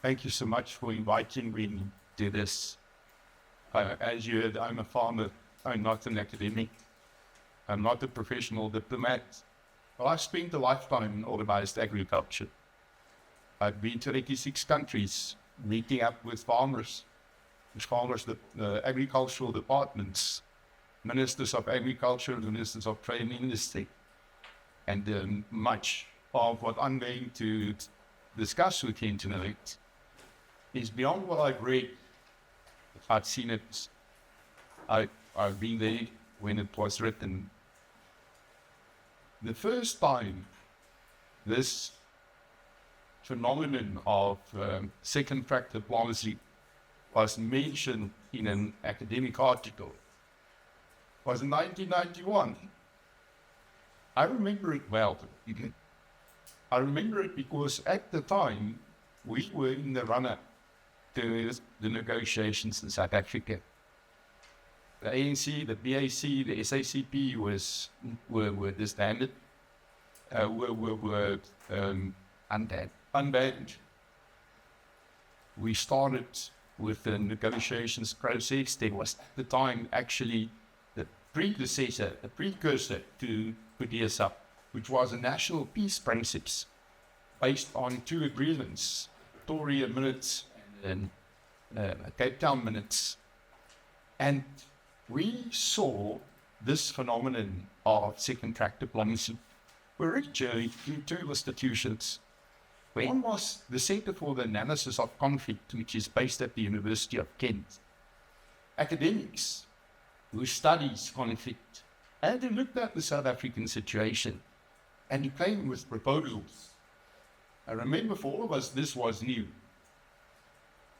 Thank you so much for inviting me to this. As you heard, I'm a farmer. I'm not an academic. I'm not a professional diplomat. Well, I've spent a lifetime in organized agriculture. I've been to 86 countries, meeting up with farmers, the agricultural departments, ministers of agriculture, ministers of trade and industry. And much of what I'm going to discuss with you tonight is beyond what I've read. I've seen it. I've been there when it was written. The first time this phenomenon of second track diplomacy was mentioned in an academic article was in 1991. I remember it well. I remember it because at the time we were in the run-up to the negotiations in South Africa. The ANC, the BAC, the SACP were disbanded, were unbanned. We started with the negotiations process. There was at the time actually the precursor to PDSA, which was a national peace principles based on two agreements, Pretoria Minutes and Cape Town Minutes. And we saw this phenomenon of second track diplomacy originated in two institutions. One was the Center for the Analysis of Conflict, which is based at the University of Kent. Academics who studies conflict and they looked at the South African situation and he came with proposals. I remember for all of us this was new.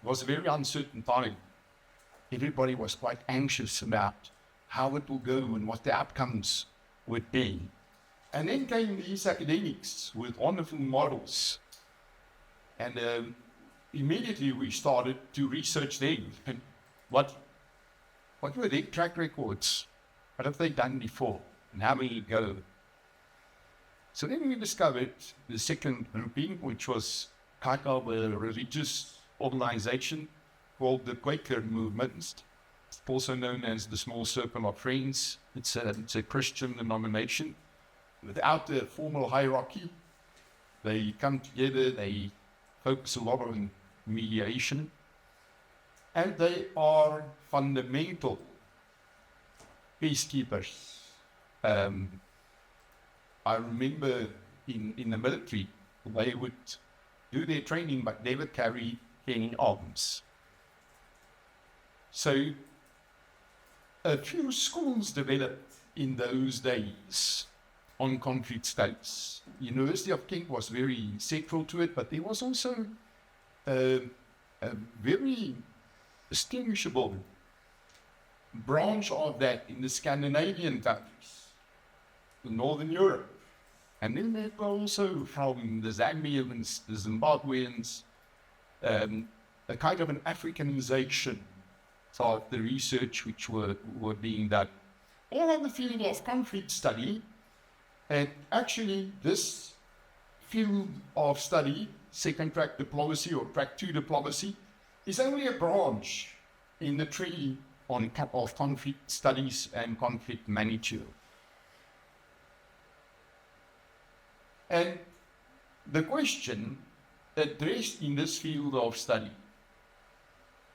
It was a very uncertain time. Everybody was quite anxious about how it will go and what the outcomes would be. And then came these academics with wonderful models. And immediately we started to research them. And what were their track records? What have they done before? And how will it go? So then we discovered the second grouping, which was kind of a religious organization called the Quaker Movement, also known as the Small Circle of Friends. It's a Christian denomination without a formal hierarchy. They come together, they focus a lot on mediation, and they are fundamental peacekeepers. I remember in the military, they would do their training but never carry any arms. So a few schools developed in those days on conflict studies. University of Kent was very central to it, but there was also a very distinguishable branch of that in the Scandinavian countries, in Northern Europe. And then there were also from the Zambians, the Zimbabweans, a kind of an Africanization of the research which were being done. All in the field of conflict study, and actually this field of study, second track diplomacy or track 2 diplomacy, is only a branch in the tree of conflict studies and conflict management. And the question addressed in this field of study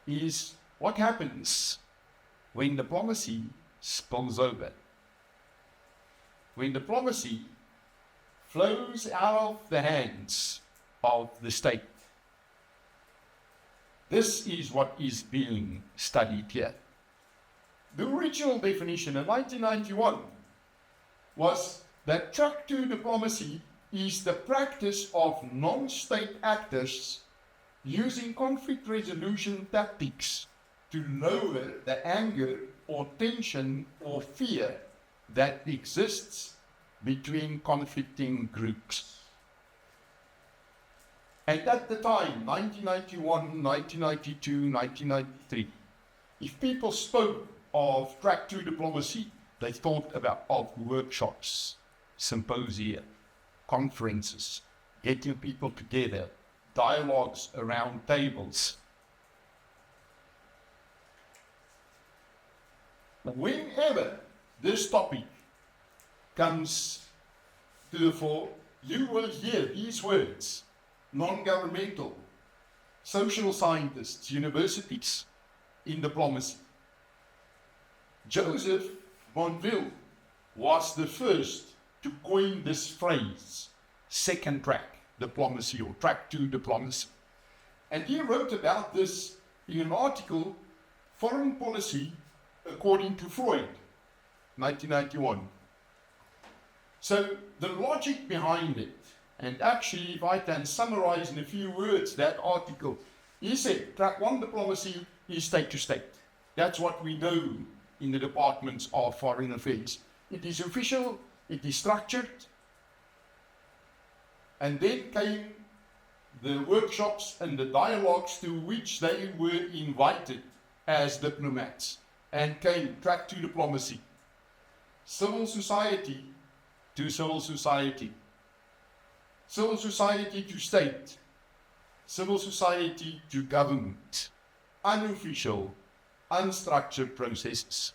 is what happens when diplomacy spills over? When diplomacy flows out of the hands of the state. This is what is being studied here. The original definition in 1991 was that track 2 diplomacy is the practice of non-state actors using conflict resolution tactics to lower the anger or tension or fear that exists between conflicting groups. And at the time, 1991, 1992, 1993, if people spoke of track 2 diplomacy, they thought of workshops, symposia, conferences, getting people together, dialogues around tables. Whenever this topic comes to the fore, you will hear these words: non-governmental, social scientists, universities, in diplomacy. Joseph Bonville was the first to coin this phrase, second track diplomacy or track 2 diplomacy. And he wrote about this in an article, Foreign Policy According to Freud, 1991. So the logic behind it, and actually if I can summarize in a few words that article, he said track 1 diplomacy is state to state. That's what we know in the departments of foreign affairs. It is official, it is structured, and then came the workshops and the dialogues to which they were invited as diplomats, and came track 2 diplomacy. Civil society to civil society, civil society to state, civil society to government, unofficial, unstructured processes,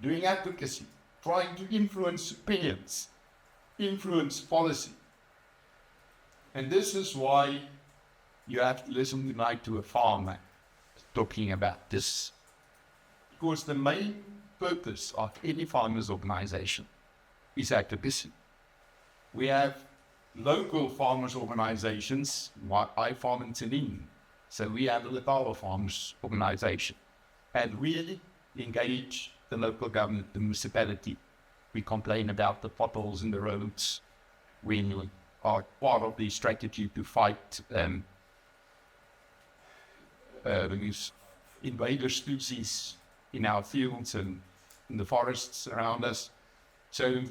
doing advocacy, trying to influence opinions, influence policy. And this is why you have to listen tonight to a farmer talking about this. Because the main purpose of any farmers' organization is advocacy. We have local farmers' organizations, like I farm in Tunin, so we have a Letawa farmers' organization. And we engage the local government, the municipality. We complain about the potholes in the roads. We are part of the strategy to fight these invader species in our fields and in the forests around us. So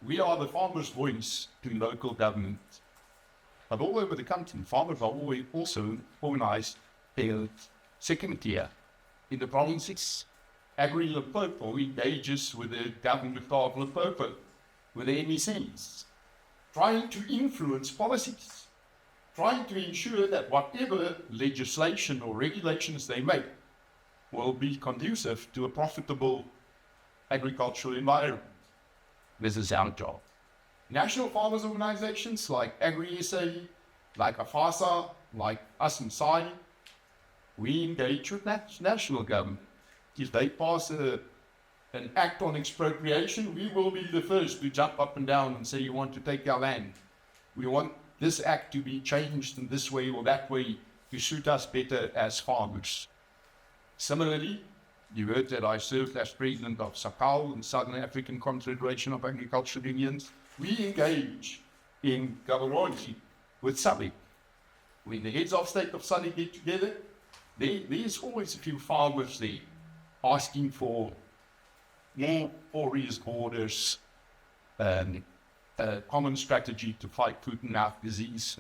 we are the farmers' voice to local government. But all over the country, farmers are also organized their second tier. In the provinces, Agro-Limpopo engages with the government of Limpopo, with the MECs, trying to influence policies, trying to ensure that whatever legislation or regulations they make will be conducive to a profitable agricultural environment. This is our job. National farmers organizations like Agro-SA, like AFASA, like us in SAI, we engage with national government. If they pass an act on expropriation, we will be the first to jump up and down and say, you want to take our land. We want this act to be changed in this way or that way to suit us better as farmers. Similarly, you heard that I served as president of SACAL, the Southern African Confederation of Agricultural Unions. We engage in governance with SADC. When the heads of state of SADC get together, there's always a few farmers there asking for more porous borders, a common strategy to fight foot and mouth disease.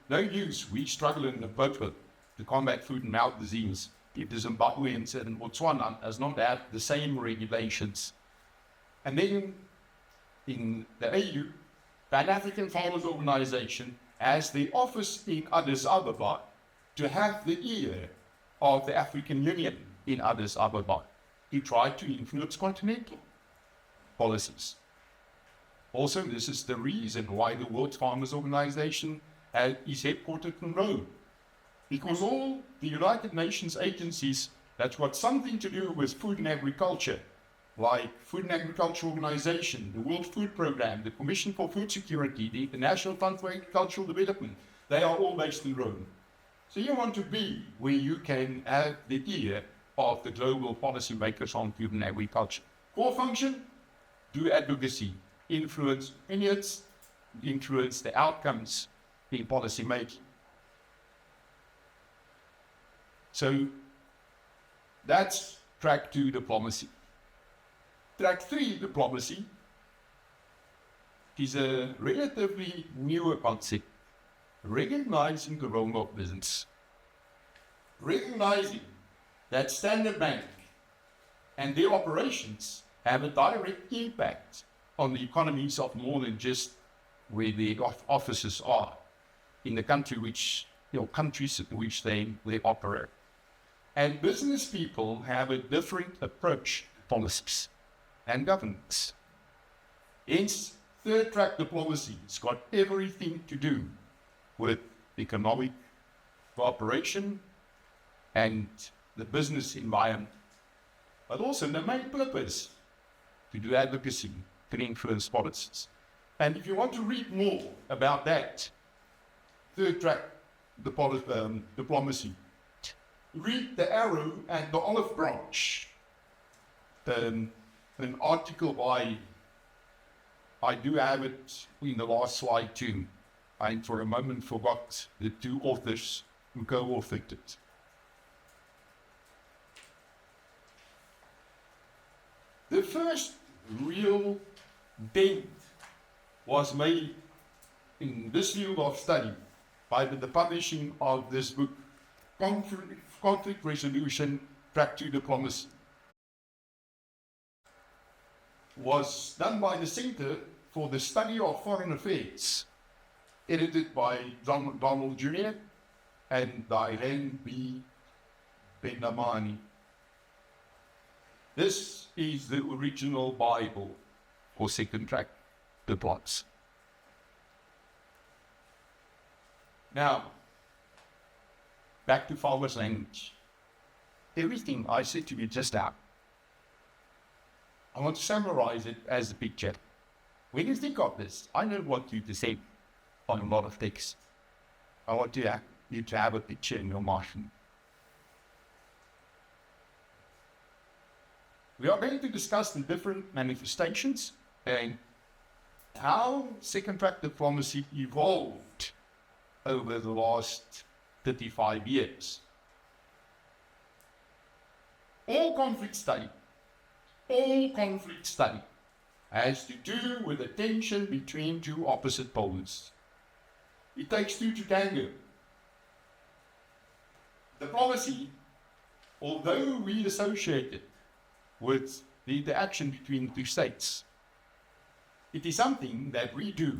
No use. We struggle in the boat to combat foot and mouth disease. If the Zimbabweans and Botswana does not have the same regulations. And then in the AU, Pan African Farmers Organization has the office in Addis Ababa to have the ear of the African Union in Addis Ababa. He tried to influence continental policies. Also, this is the reason why the World Farmers Organization is headquartered in Rome. Because all the United Nations agencies that's got something to do with food and agriculture, like Food and Agriculture Organization, the World Food Programme, the Commission for Food Security, the International Fund for Agricultural Development, they are all based in Rome. So you want to be where you can have the ear of the global policy makers on food and agriculture. Core function, do advocacy, influence opinions, influence the outcomes in policy making. So that's track 2 diplomacy. Track 3 diplomacy is a relatively newer concept, recognizing the role of business, recognizing that Standard Bank and their operations have a direct impact on the economies of more than just where the offices are in the country which countries in which they operate. And business people have a different approach to policies and governance. Hence, third track diplomacy has got everything to do with economic cooperation and the business environment, but also the main purpose to do advocacy, to influence policies. And if you want to read more about that, third track diplomacy, read The Arrow and the Olive Branch, an article by, I do have it in the last slide too. I for a moment forgot the two authors who co-authored it. The first real dent was made in this field of study by the publishing of this book, Conflict Resolution, Track to Diplomacy. Was done by the Center for the Study of Foreign Affairs, edited by Donald Jr. and Diane B. Benamani. This is the original Bible for second track diplomacy. Now, back to farmer's language. Everything I said to you just now, I want to summarize it as a picture. When you think of this, I don't want you to say on a lot of text. I want you to have a picture in your mind. We are going to discuss the different manifestations and how second track diplomacy evolved over the last 35 years. All conflict study has to do with the tension between two opposite poles. It takes two to tango. Diplomacy, although we associate it with the interaction between two states, it is something that we do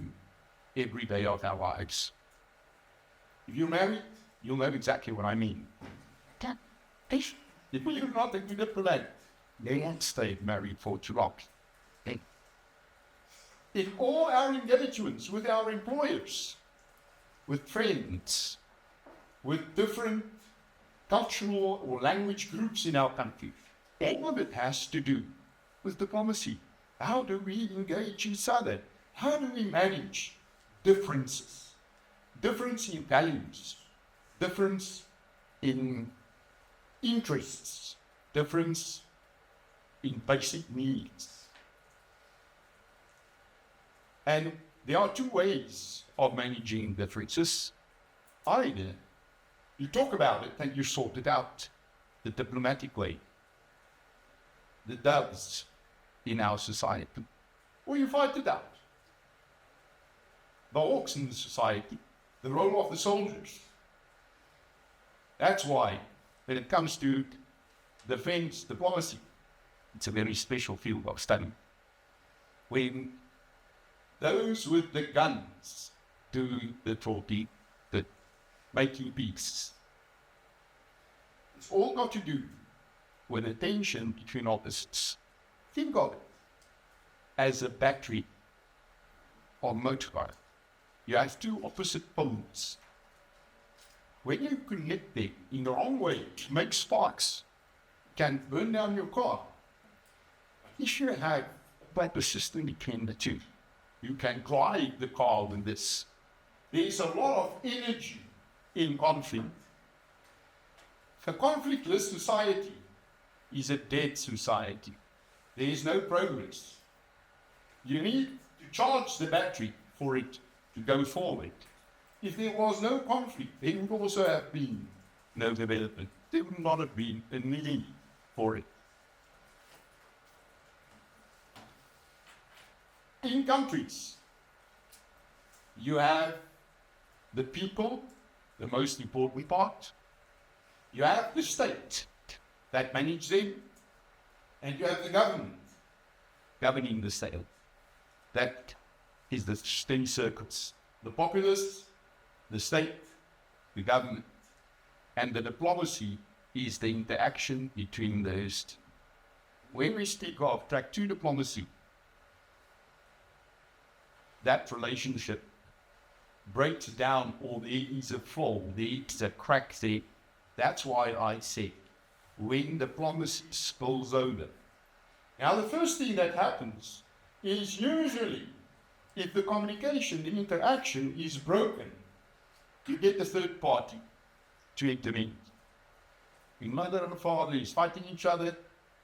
every day of our lives. If you're married, you'll know exactly what I mean. If you're not a good diplomat, they won't stay married for too long. In all our engagements with our employers, with friends, with different cultural or language groups in our country, all of it has to do with diplomacy. How do we engage each other? How do we manage differences? Difference in values, difference in interests, difference in basic needs. And there are two ways of managing differences. Either you talk about it and you sort it out the diplomatic way that does in our society, or you fight it out. The hawks in the society, the role of the soldiers. That's why, when it comes to defense diplomacy, it's a very special field of study. When those with the guns do the talking, the making peace, it's all got to do with the tension between opposites. Think of it as a battery or motor car. You have two opposite poles. When you connect them in the wrong way, it makes sparks, can burn down your car. If you have a proper system between the two, you can drive the car with this. There's a lot of energy in conflict. A conflictless society is a dead society. There is no progress. You need to charge the battery for it to go forward. If there was no conflict, there would also have been no development. There would not have been a need for it. In countries, you have the people, the most important part. You have the state that manages them, and you have the government governing the state. That is the 10 circuits. The populace, the state, the government. And the diplomacy is the interaction between those two. When we speak of track 2 diplomacy, that relationship breaks down, or there is a flaw, there is a crack there. That's why I say when diplomacy spills over. Now, the first thing that happens is usually if the communication, the interaction is broken, you get the third party to intervene. When mother and father is fighting each other,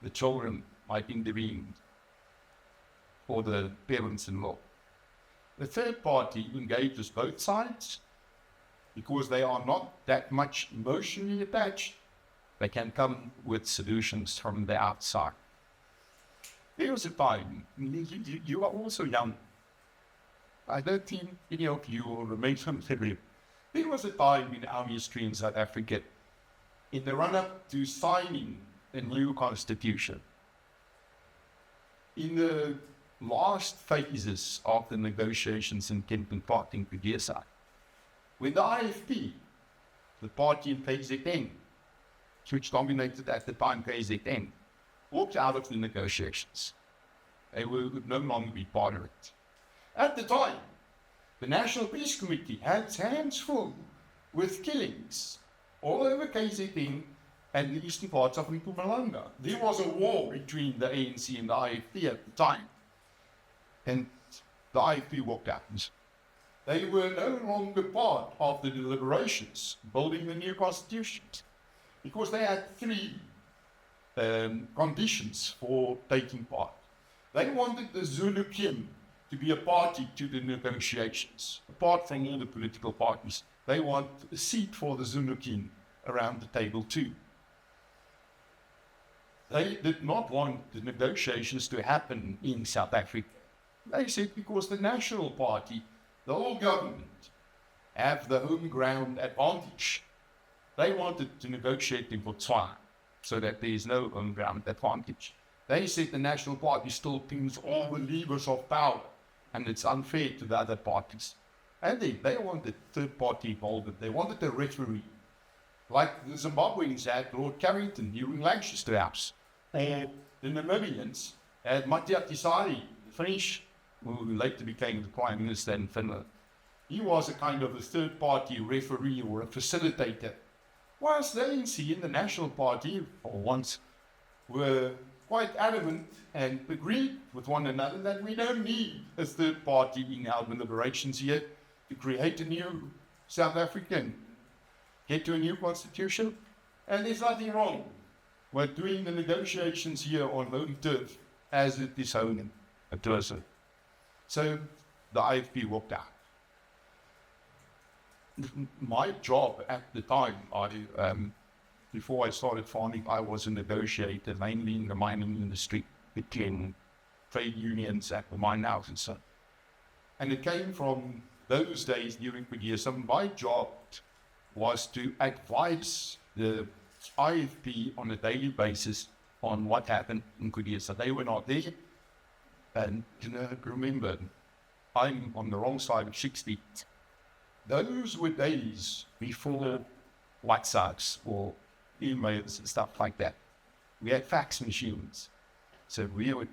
the children might intervene, or the parents-in-law. The third party engages both sides because they are not that much emotionally attached. They can come with solutions from the outside. There was a time, you are also young. I don't think any of you will remain familiar. There was a time in our history in South Africa, in the run-up to signing a new constitution, in the last phases of the negotiations in Kempton Park in Pretoria, when the IFP, the party in KZN, which dominated at the time KZN, walked out of the negotiations. They would no longer be part of it. At the time, the National Peace Committee had its hands full with killings all over KZN and the eastern parts of Mpumalanga. There was a war between the ANC and the IFP at the time. And the IFP walked out. They were no longer part of the deliberations building the new constitution because they had 3 conditions for taking part. They wanted the Zulu King to be a party to the negotiations. Apart from all the political parties, they want a seat for the Zulu King around the table too. They did not want the negotiations to happen in South Africa. They said because the National Party, the whole government, have the home ground advantage. They wanted to negotiate in Botswana so that there is no home ground advantage. They said the National Party still pins all the levers of power and it's unfair to the other parties. And they wanted third-party involvement. They wanted a referee, like the Zimbabweans had Lord Carrington during Lancaster House. And the Namibians had Matia Tisari, the French, who later became the Prime Minister in Finland. He was a kind of a third-party referee or a facilitator. Whilst the ANC and the National Party, for once, were quite adamant and agreed with one another that we don't need a third party in our deliberations here to create a new South African, get to a new constitution. And there's nothing wrong with doing the negotiations here on home turf as it is home turf. So the IFP walked out. My job at the time, before I started farming, I was a negotiator, mainly in the mining industry, between trade unions at the mine houses. And it came from those days during Pretoria. My job was to advise the IFP on a daily basis on what happened in Pretoria. So they were not there. And remember, I'm on the wrong side of 60. Those were days before WhatsApps or emails and stuff like that. We had fax machines. So we would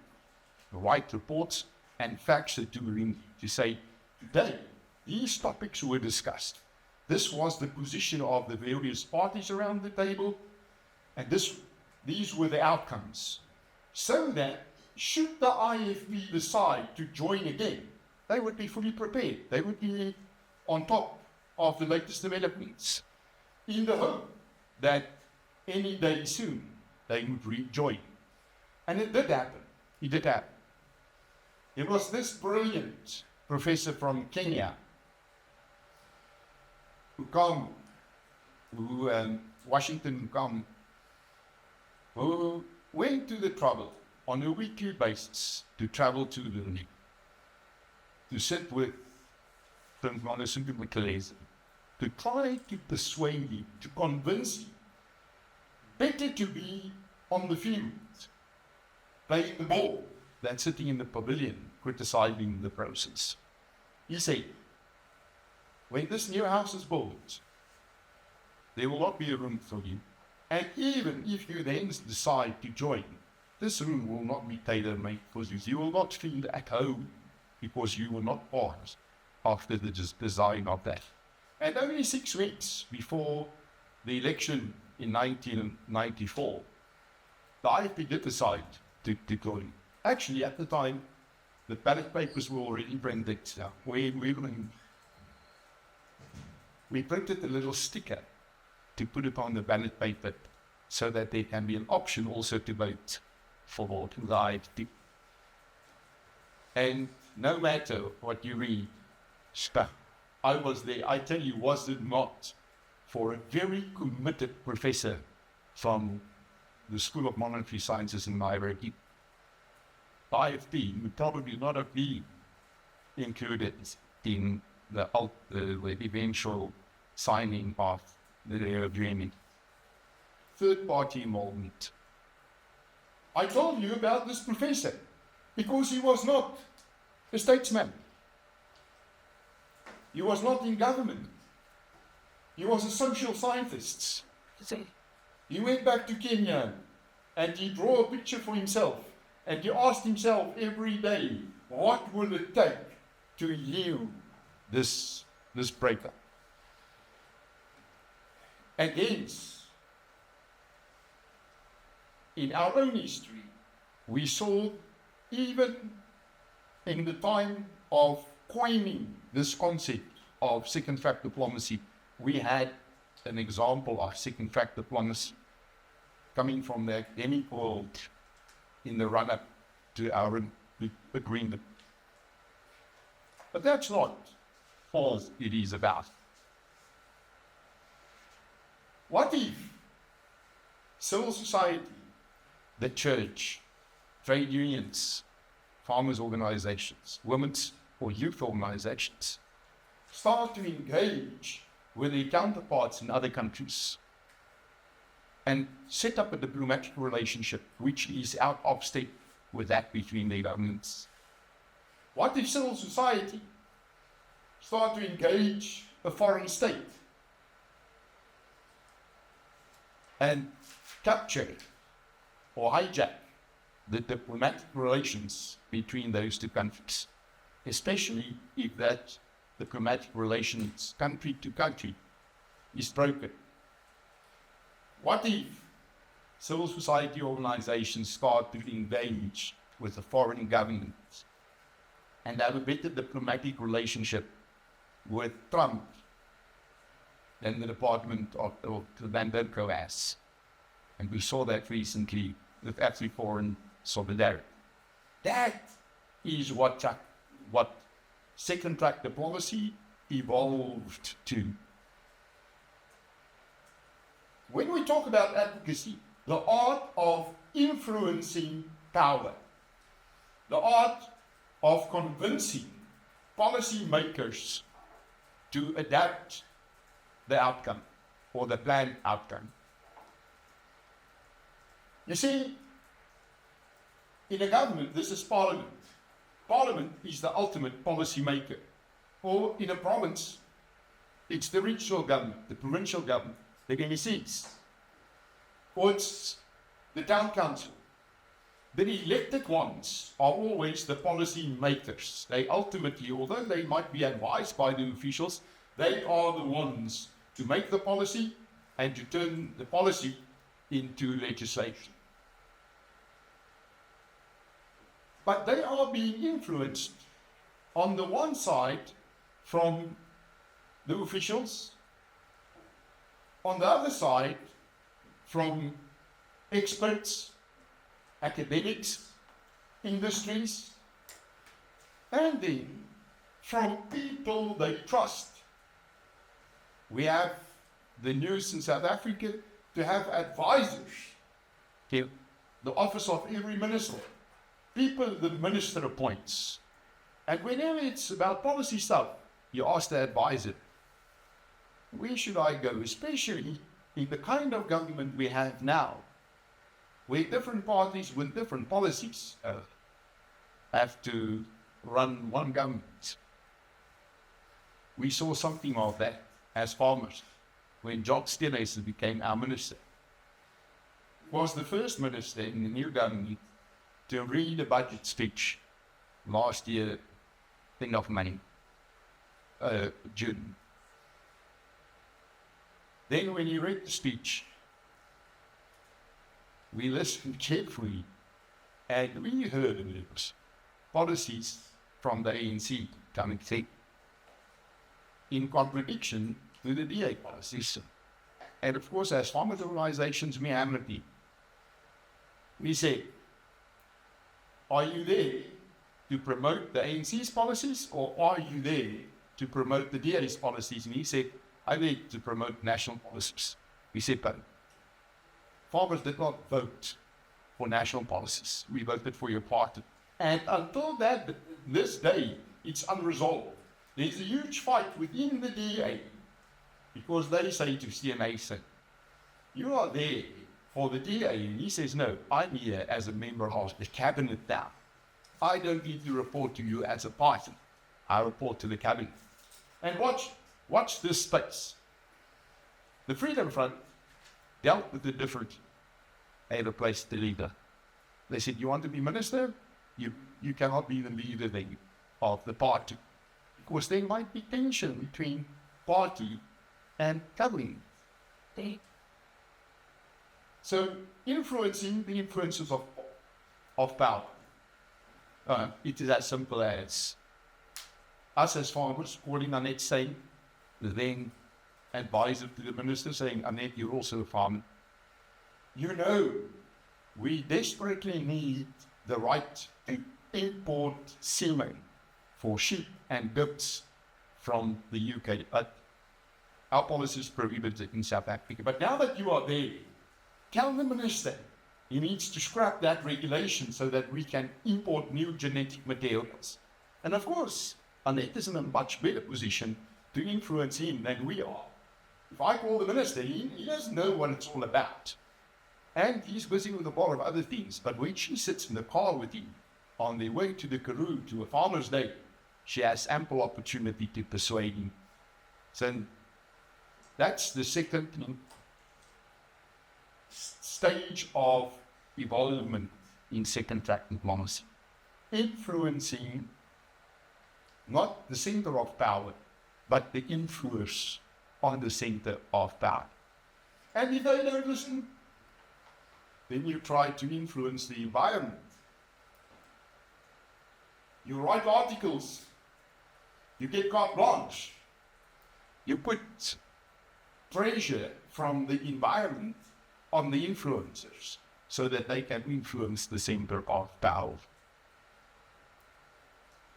write reports and fax it to him to say, today, these topics were discussed. This was the position of the various parties around the table, and these were the outcomes. So that, should the IFP decide to join again, they would be fully prepared. They would be on top of the latest developments, in the hope that any day soon they would rejoin. And it did happen. It did happen. There was this brilliant professor from Kenya, Washington Nkamu, who went to the trouble on a weekly basis to travel to the to sit with to try to persuade him, to convince him, better to be on the field, playing the ball, than sitting in the pavilion criticizing the process. He said, when this new house is built, There will not be a room for you. And even if you then decide to join, this room will not be tailor-made for you. You will not feel at home because you were not part of the design of that. And only 6 weeks before the election in 1994, the IFP did decide to join. Actually, at the time, the ballot papers were already printed. We printed a little sticker to put it on the ballot paper so that there can be an option also to vote for the IFP. And no matter what you read, I was there. I tell you, was it not for a very committed professor from the School of Monetary Sciences in Nairobi, the IFP would probably not have been included in the eventual signing of the agreement. Third-party involvement. I told you about this professor because he was not a statesman. He was not in government. He was a social scientist. He went back to Kenya and he drew a picture for himself and he asked himself every day, what will it take to heal this breakup? And hence, in our own history, we saw even in the time of coining this concept of second track diplomacy, we had an example of second track diplomacy coming from the academic world in the run-up to our agreement. But that's not all it is about. What if civil society, the church, trade unions, farmers' organizations, women's or youth organizations start to engage with their counterparts in other countries and set up a diplomatic relationship which is out of step with that between their governments? What if civil society start to engage a foreign state and capture or hijack the diplomatic relations between those two countries, especially if that diplomatic relations country to country is broken? What if civil society organizations start to engage with the foreign government and have a better diplomatic relationship with Trump than the Department of Van has? And we saw that recently with African solidarity. That is what second track diplomacy evolved to. When we talk about advocacy, the art of influencing power, the art of convincing policymakers to adapt the outcome or the planned outcome. You see, in a government, this is parliament. Parliament is the ultimate policy maker. Or in a province, it's the regional government, the provincial government, the MCs. Or it's the town council. The elected ones are always the policy makers. They ultimately, although they might be advised by the officials, they are the ones to make the policy and to turn the policy into legislation. But they are being influenced on the one side from the officials, on the other side from experts, academics, industries, and then from people they trust. We have the news in South Africa to have advisors, the office of every minister, people the minister appoints. And whenever it's about policy stuff, you ask the advisor, where should I go? Especially in the kind of government we have now, where different parties with different policies have to run one government. We saw something of that as farmers. when John Steenhuisen became our minister, was the first minister in the new government to read a budget speech last year, thing of money, June. Then when he read the speech, we listened carefully and we heard policies from the ANC coming through in contradiction to the DA policies. And of course, as farmers' organizations, we have it. We say, are you there to promote the ANC's policies, or are you there to promote the DA's policies? And he said, I'm there to promote national policies. We said, but farmers did not vote for national policies. We voted for your party. And until this day, it's unresolved. There's a huge fight within the DA because they say to CMA, you are there for the DA. And he says, no, I'm here as a member of the cabinet now. I don't need to report to you as a party. I report to the cabinet. And watch this space. The Freedom Front dealt with the different and replaced the leader. They said, you want to be minister? You cannot be the leader then of the party. Because there might be tension between party and government. So influencing the influences of power. It is as simple as us as farmers calling Annette saying, then advisor to the minister saying, Annette, you're also a farmer. You know, we desperately need the right to import semen for sheep and goats from the UK, but our policies prohibit it in South Africa. But now that you are there, tell the minister he needs to scrap that regulation so that we can import new genetic materials. And of course, Annette is in a much better position to influence him than we are. If I call the minister, he doesn't know what it's all about. And he's busy with a lot of other things. But when she sits in the car with him on their way to the Karoo to a farmer's day, she has ample opportunity to persuade him. So that's the second stage of evolvement in second track diplomacy. Influencing not the center of power, but the influence on the center of power. And if they don't listen, then you try to influence the environment. You write articles, you get carte blanche, you put pressure from the environment on the influencers so that they can influence the center of power.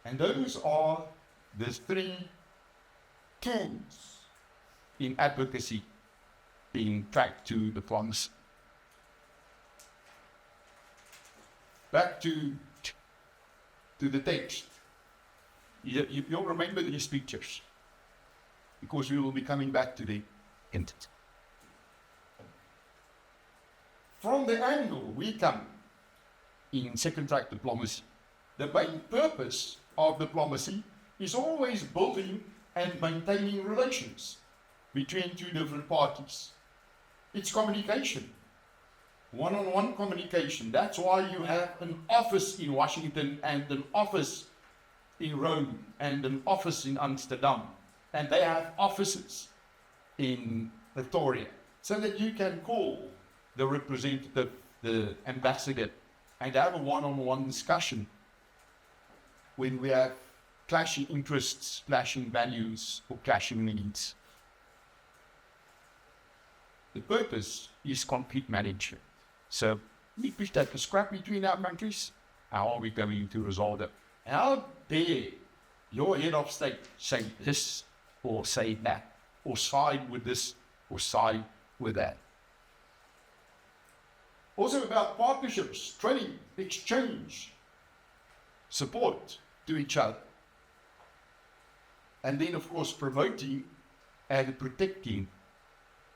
And those are the three tools in advocacy being tracked to the promise. Back to the text. You'll remember these pictures because we will be coming back to the end. From the angle we come in second track diplomacy, the main purpose of diplomacy is always building and maintaining relations between two different parties. It's communication. One-on-one communication. That's why you have an office in Washington and an office in Rome and an office in Amsterdam. And they have offices in Pretoria so that you can call the representative, the ambassador, and have a one-on-one discussion when we have clashing interests, clashing values, or clashing needs. The purpose is conflict management. So, if we take a scrap between our countries, how are we going to resolve it? How dare your head of state say this or say that, or side with this or side with that? Also about partnerships, training, exchange, support to each other. And then, of course, promoting and protecting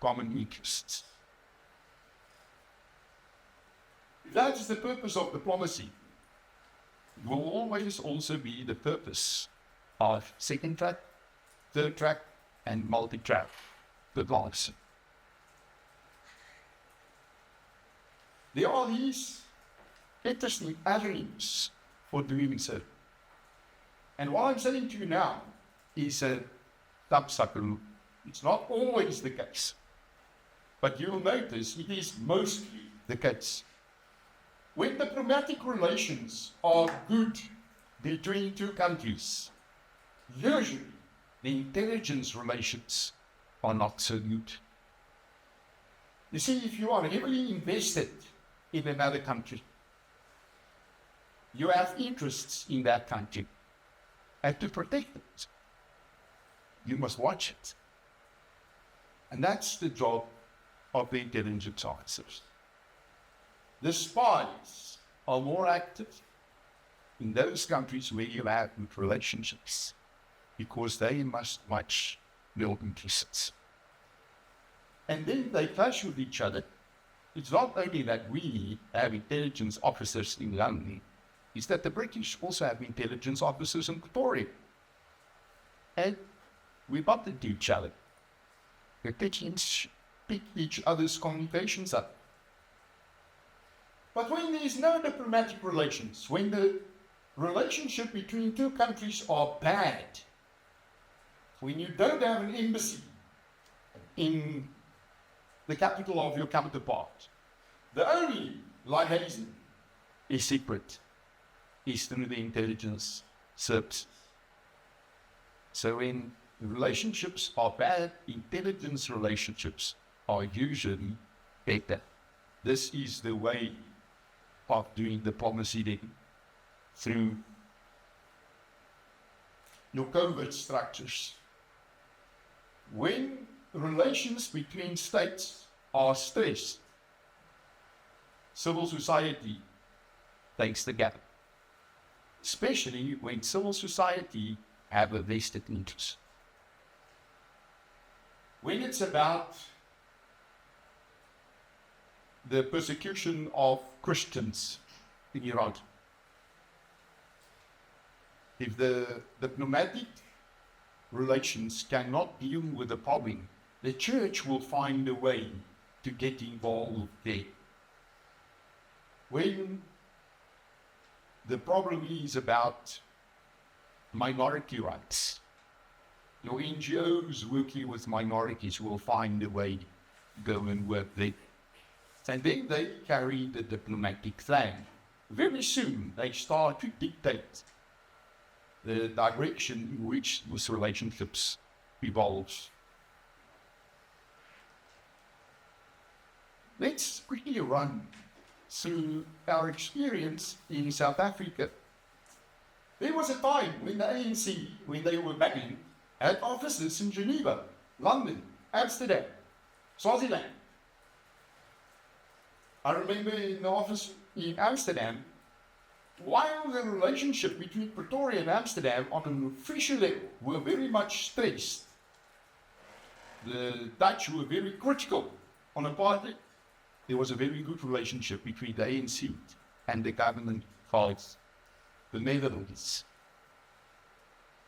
common interests. That is the purpose of diplomacy. It will always also be the purpose of second track, third track, and multi-track diplomacy. There are these interesting avenues for doing so. And what I'm saying to you now is a tapsakaru. It's not always the case, but you'll notice it is mostly the case. When diplomatic relations are good between two countries, usually the intelligence relations are not so good. You see, if you are heavily invested in another country, you have interests in that country, and to protect it, you must watch it. And that's the job of the intelligence officers. The spies are more active in those countries where you have good relationships, because they must watch their interests. And then they clash with each other. It's not only that we have intelligence officers in London, it's that the British also have intelligence officers in Pretoria. And we bump into each other. They pick each other's communications up. But when there is no diplomatic relations, when the relationship between two countries are bad, when you don't have an embassy in the capital of your counterpart, the only liaison is secret, is through the intelligence service. So when relationships are bad, intelligence relationships are usually better. This is the way of doing diplomacy then, through your covert structures. When relations between states are stressed, civil society takes the gap, especially when civil society have a vested interest. When it's about the persecution of Christians in Iran, if the diplomatic relations cannot deal with the problem, the church will find a way to get involved there. When the problem is about minority rights, your NGOs working with minorities will find a way to go and work there. And then they carry the diplomatic flag. Very soon they start to dictate the direction in which those relationships evolves. Let's quickly run through our experience in South Africa. There was a time when the ANC, when they were backing, had offices in Geneva, London, Amsterdam, Swaziland. I remember in the office in Amsterdam, while the relationship between Pretoria and Amsterdam on an official level were very much stressed, the Dutch were very critical on apartheid. There was a very good relationship between the ANC and the government of the Netherlands.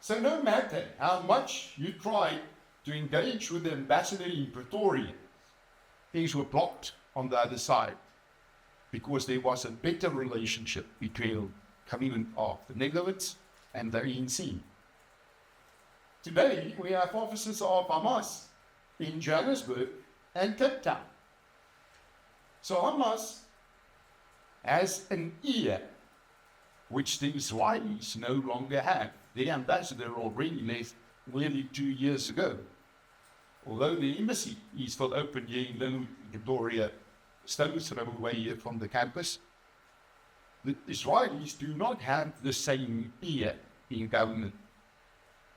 So no matter how much you tried to engage with the ambassador in Pretoria, things were blocked on the other side, because there was a better relationship between coming of the Netherlands and the ANC. Today, we have offices of Hamas in Johannesburg and Cape Town. So Hamas has an ear which the Israelis no longer have. The ambassador already left nearly 2 years ago. Although the embassy is still open here in Pretoria, stone's throw away here from the campus, the Israelis do not have the same ear in government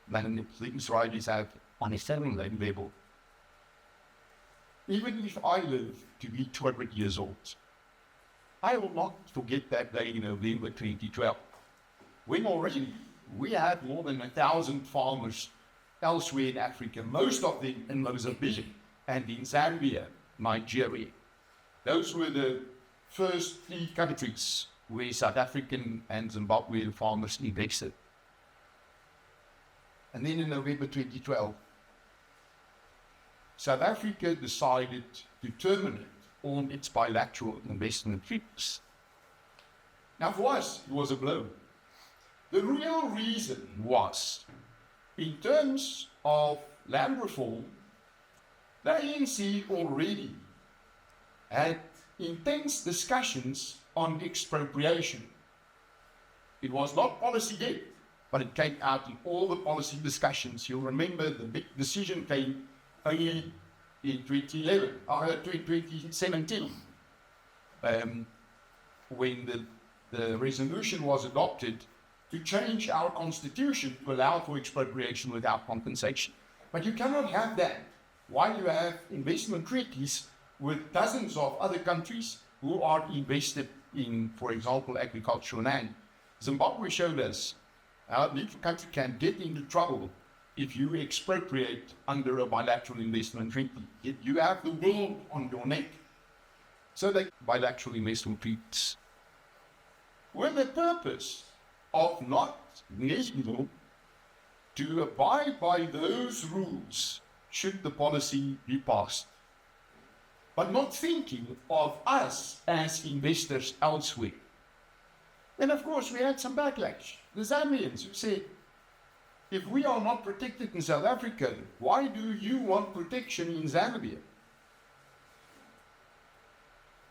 than the Israelis have on a federal level. Even if I live to be 200 years old, I will not forget that day in November 2012, when already we had more than 1,000 farmers elsewhere in Africa, most of them in Mozambique and in Zambia, Nigeria. Those were the first 3 countries where South African and Zimbabwean farmers invested. And then in November 2012, South Africa decided to terminate on its bilateral investment treaties. Now, for us, it was a blow. The real reason was, in terms of land reform, the ANC already had intense discussions on expropriation. It was not policy yet, but it came out in all the policy discussions. You'll remember the big decision came only in 2017, when the resolution was adopted to change our constitution to allow for expropriation without compensation. But you cannot have that while you have investment treaties with dozens of other countries who are invested in, for example, agricultural land. Zimbabwe showed us how a little country can get into trouble if you expropriate under a bilateral investment treaty. You have the world on your neck. So the bilateral investment treaties with the purpose of not needing to abide by those rules should the policy be passed, but not thinking of us as investors elsewhere. Then, of course, we had some backlash. The Zambians who said, if we are not protected in South Africa, why do you want protection in Zambia?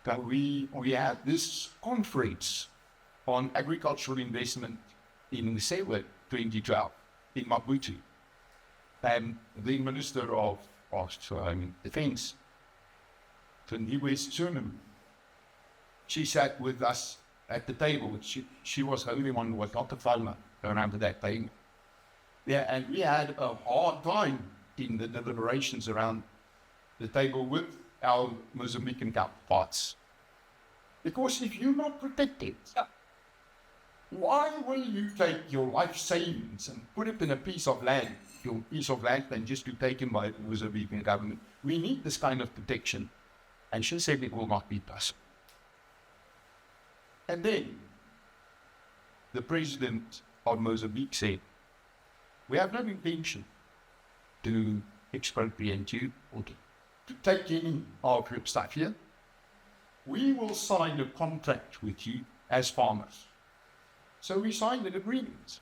That we had this conference on agricultural investment in December 2012 in Maputo. And the Minister of Defense, from the West German, she sat with us at the table. She was the only one who was not a farmer around that table. Yeah, and we had a hard time in the deliberations around the table with our Mozambican counterparts. Because if you're not protected, why will you take your life savings and put it in a piece of land, your piece of land, and just be taken by the Mozambican government? We need this kind of protection. And she said it will not be possible. And then the president of Mozambique said, we have no intention to expropriate you or to take any of your stuff here. We will sign a contract with you as farmers. So we signed an agreement.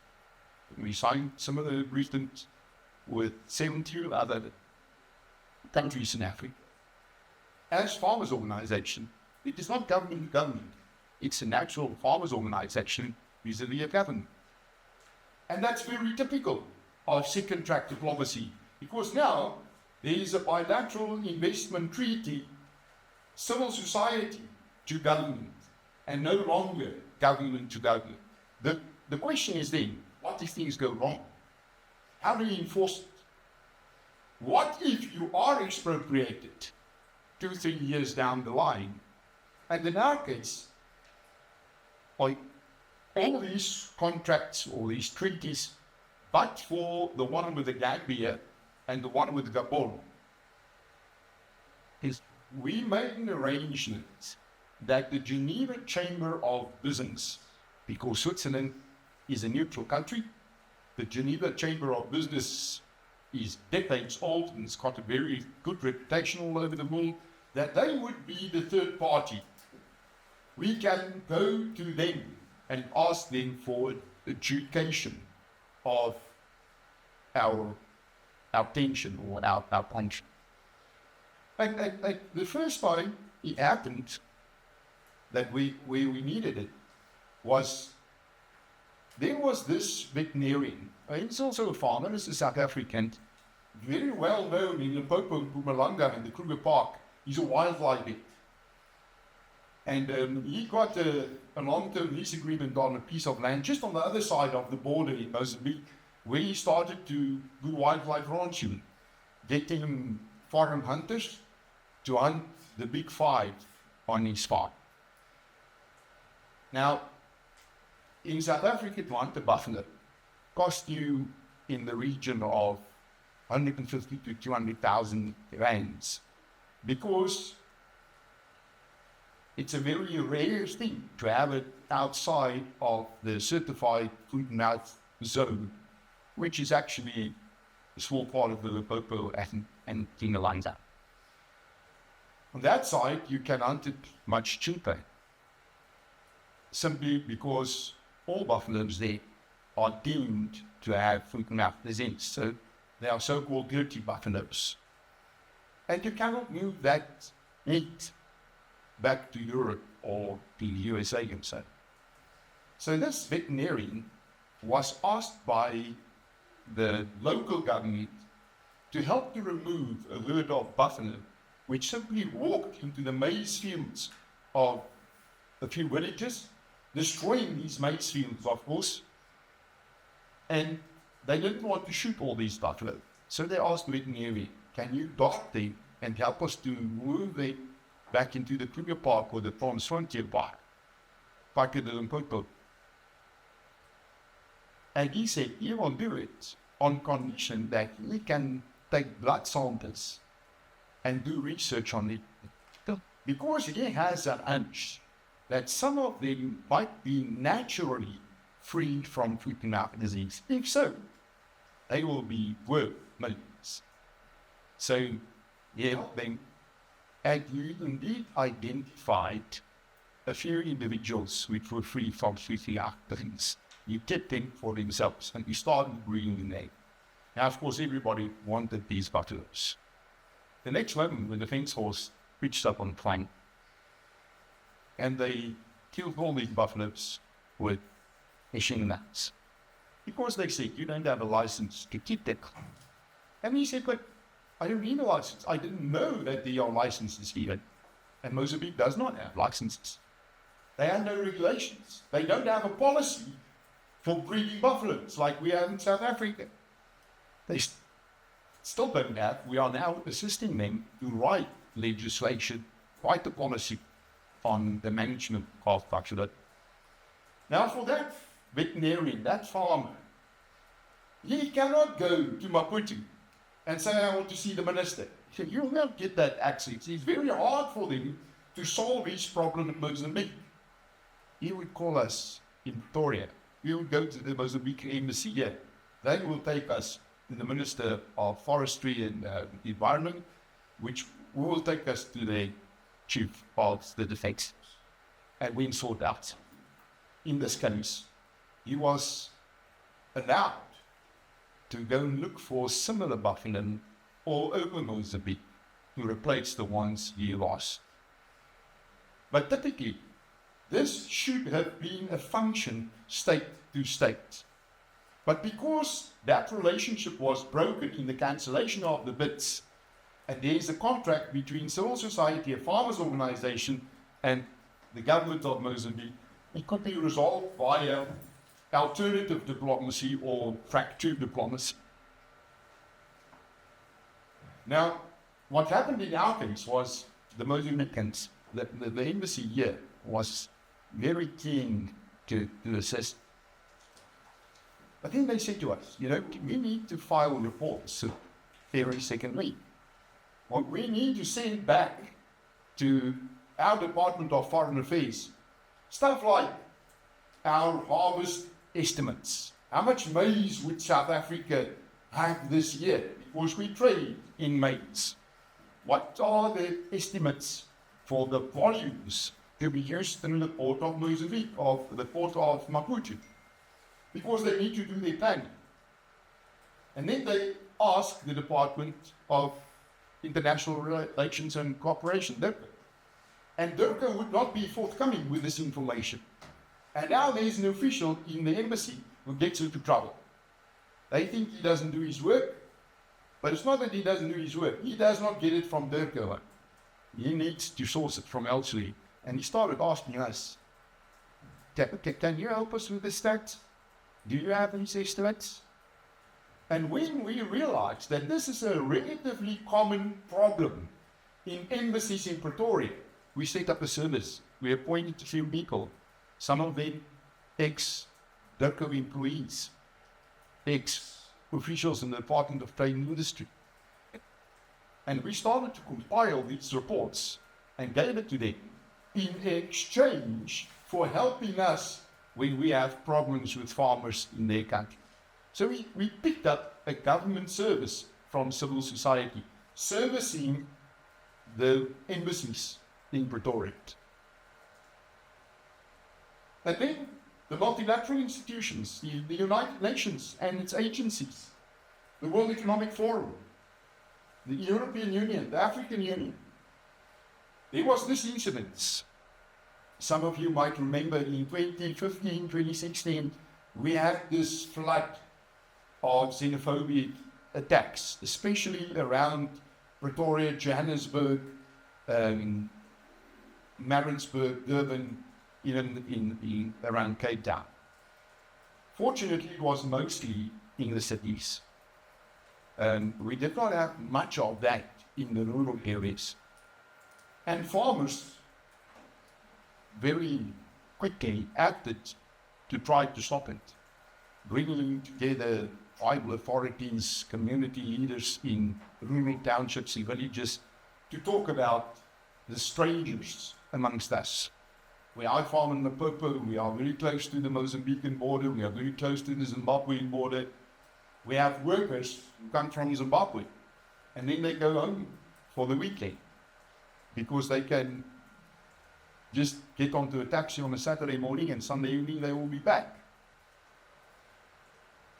We signed some of the agreements with 70 other countries in Africa. As farmers' organization, it is not government to government. It's an actual farmers' organization vis-a-vis a government. And that's very typical of second track diplomacy, because now there is a bilateral investment treaty, civil society to government, and no longer government to government. The question is then, what if things go wrong? How do you enforce it? What if you are expropriated 2-3 years down the line? And in our case, like all these contracts or these treaties, but for the one with the Gambia and the one with Gabon, is we made an arrangement that the Geneva Chamber of Business, because Switzerland is a neutral country, the Geneva Chamber of Business is decades old and it's got a very good reputation all over the world, that they would be the third party. We can go to them and ask them for adjudication of our pension or our pension. And the first time it happened that we needed it was, there was this veterinarian, he's also a farmer, he's a South African, very well known in Limpopo, Mpumalanga, and the Kruger Park. He's a wildlife vet. And he got a long-term lease agreement on a piece of land just on the other side of the border in Mozambique, where he started to do wildlife ranching, getting foreign hunters to hunt the big five on his farm. Now, in South Africa, to hunt a buffalo cost you in the region of 150 to 200,000 rands, because it's a very rare thing to have it outside of the certified food and mouth zone, which is actually a small part of the Limpopo and Tingalanga. On that side, you can hunt it much cheaper, simply because all buffaloes there are deemed to have foot and mouth disease. So they are so-called dirty buffaloes. And you cannot move that meat back to Europe or to the USA himself. So this veterinarian was asked by the local government to help to remove a herd of buffalo which simply walked into the maize fields of a few villages, destroying these maize fields, of course. And they didn't want to shoot all these buffalo. So they asked veterinarian, can you dock them and help us to move them back into the Kruger Park or the Trans Frontier Park? Park de Limpopo. And he said he will do it on condition that he can take blood samples and do research on it. Because he has an hunch that some of them might be naturally free from foot and mouth disease. If so, they will be worth millions. So he helped them, and he indeed identified a few individuals which were free from foot and mouth disease. You kept them for themselves, and you started breeding them. Now, of course, everybody wanted these buffaloes. The next moment, the defense force reached up on the flank, and they killed all these buffaloes with machine guns. Because they said, you don't have a license to keep that. And he said, but I don't need a license. I didn't know that there are licenses even. And Mozambique does not have licenses. They have no regulations. They don't have a policy for breeding buffaloes like we have in South Africa. They still don't have. We are now assisting them to write legislation, write a policy on the management of buffalo. Now for that veterinarian, that farmer, he cannot go to Maputo and say, I want to see the minister. He said, you'll never get that access. It's very hard for them to solve each problem in Mozambique. He would call us in Pretoria. We would go to the Mozambique embassy here. They will take us to the Minister of Forestry and Environment, which will take us to the Chief of the Defense. And we sort out. In this case, he was allowed to go and look for similar buffalo all over Mozambique to replace the ones he lost. But typically, this should have been a function state to state. But because that relationship was broken in the cancellation of the bids, and there is a contract between civil society, a farmers' organization, and the government of Mozambique, it could be resolved via alternative diplomacy or fractured diplomacy. Now, what happened in our case was the Mozambicans, the embassy here was very keen to assist. But then they said to us, we need to file reports every second week. What we need to send back to our Department of Foreign Affairs, stuff like our harvest estimates. How much maize would South Africa have this year? Because we trade in maize. What are the estimates for the volumes to be used in the port of Mozambique, of the port of Maputo? Because they need to do their planning. And then they ask the Department of International Relations and Cooperation, DIRCO. And DIRCO would not be forthcoming with this information. And now there's an official in the embassy who gets into trouble. They think he doesn't do his work, but it's not that he doesn't do his work. He does not get it from DIRCO. He needs to source it from elsewhere. And he started asking us, can you help us with this stats? Do you have these estimates? And when we realized that this is a relatively common problem in embassies in Pretoria, we set up a service. We appointed a few people, some of them ex-DIRCO employees, ex-officials in the Department of Trade and Industry. And we started to compile these reports and gave it to them in exchange for helping us when we have problems with farmers in their country. So we picked up a government service from civil society, servicing the embassies in Pretoria. And then the multilateral institutions, the United Nations and its agencies, the World Economic Forum, the European Union, the African Union. There was this incident. Some of you might remember in 2015, 2016, we had this flood of xenophobic attacks, especially around Pretoria, Johannesburg, Maritzburg, Durban, even around Cape Town. Fortunately, it was mostly in the cities. We did not have much of that in the rural areas. And farmers very quickly acted to try to stop it, bringing together tribal authorities, community leaders in rural townships and villages to talk about the strangers amongst us. Where I farm in Limpopo, we are very close to the Mozambican border, we are very close to the Zimbabwean border. We have workers who come from Zimbabwe, and then they go home for the weekend because they can just get onto a taxi on a Saturday morning and Sunday evening they will be back.